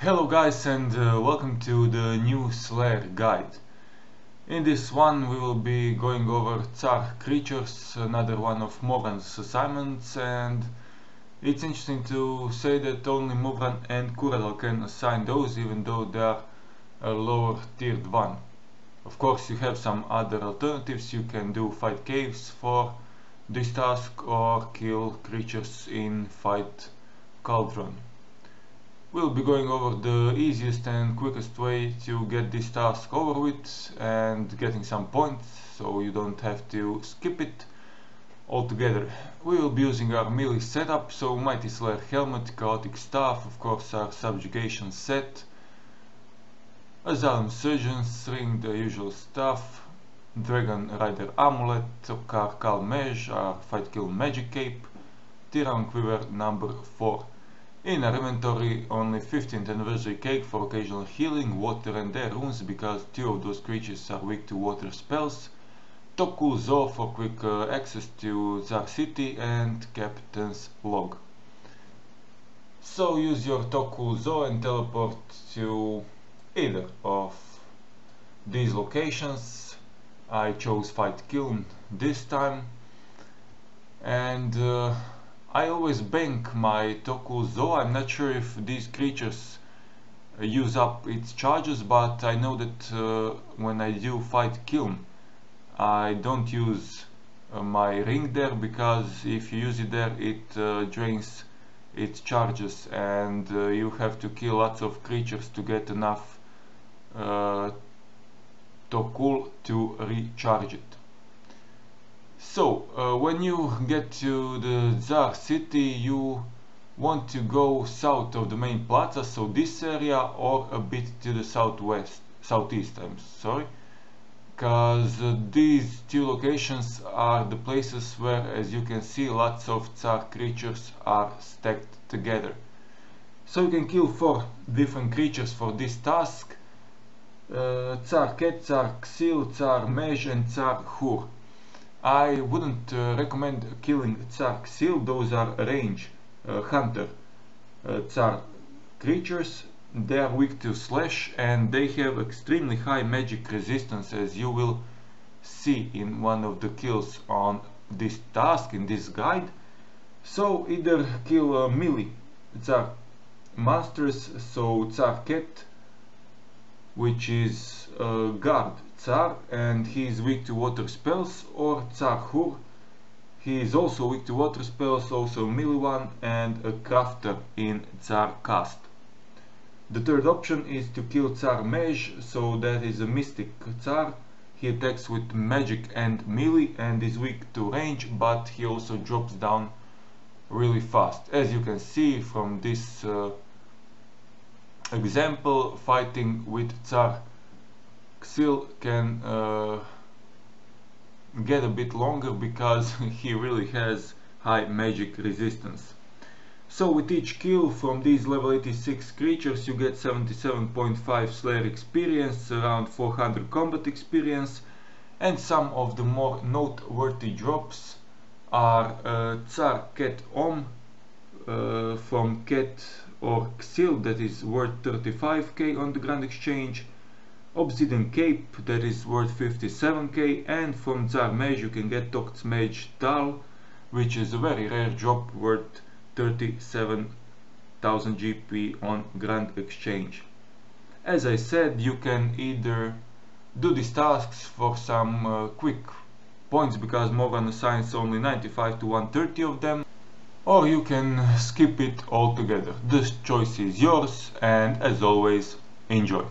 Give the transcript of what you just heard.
Hello guys, and welcome to the new Slayer guide. In this one we will be going over Tsar creatures, another one of Moran's assignments, and it's interesting to say that only Moran and Kuradal can assign those, even though they are a lower tiered one. Of course, you have some other alternatives. You can do fight caves for this task or kill creatures in fight cauldron. We'll be going over the easiest and quickest way to get this task over with and getting some points, so you don't have to skip it altogether. We will be using our melee setup, so Mighty Slayer helmet, chaotic staff, of course our subjugation set, Azalem Surgeon's ring, the usual stuff, Dragon Rider amulet, Tokar Kal Mej, our fight kill magic cape, Tyran Quiver number 4. In our inventory, only 15th anniversary cake for occasional healing, water and air runes, because 2 of those creatures are weak to water spells, Toku Zo for quick access to Tsar City, and Captain's Log. So use your Toku Zo and teleport to either of these locations. I chose Fight Kiln this time, and I always bank my Toku Zo. I'm not sure if these creatures use up its charges, but I know that when I do Fight Kiln, I don't use my ring there, because if you use it there, it drains its charges, and you have to kill lots of creatures to get enough Tokul to recharge it. So, when you get to the Tsar City, you want to go south of the main plaza, so this area, or a bit to the southeast, I'm sorry, because these two locations are the places where, as you can see, lots of Tsar creatures are stacked together. So you can kill 4 different creatures for this task: Tsar Ket, Tsar Xil, Tsar Mej, and Tsar Hur. I wouldn't recommend killing Tsar Xil. Those are range hunter Tsar creatures. They are weak to slash, and they have extremely high magic resistance, as you will see in one of the kills on this task in this guide. So either kill melee Tsar monsters, so Tsar Ket, which is guard Tsar, and he is weak to water spells, or Tsar Hur. He is also weak to water spells, also melee one, and a crafter in Tsar Cast. The third option is to kill Tsar Mej, so that is a mystic Tsar. He attacks with magic and melee and is weak to range, but he also drops down really fast. As you can see from this example, fighting with Tsar Xil can get a bit longer because he really has high magic resistance. So with each kill from these level 86 creatures, you get 77.5 Slayer experience, around 400 combat experience, and some of the more noteworthy drops are Tsar Ket Om from Ket or Xil, that is worth 35k on the Grand Exchange, Obsidian Cape, that is worth 57k, and from Tsar Mej you can get Tokt's Mage Tal, which is a very rare drop worth 37,000 GP on Grand Exchange. As I said, you can either do these tasks for some quick points, because Moran assigns only 95 to 130 of them, or you can skip it altogether. The choice is yours, and as always, enjoy.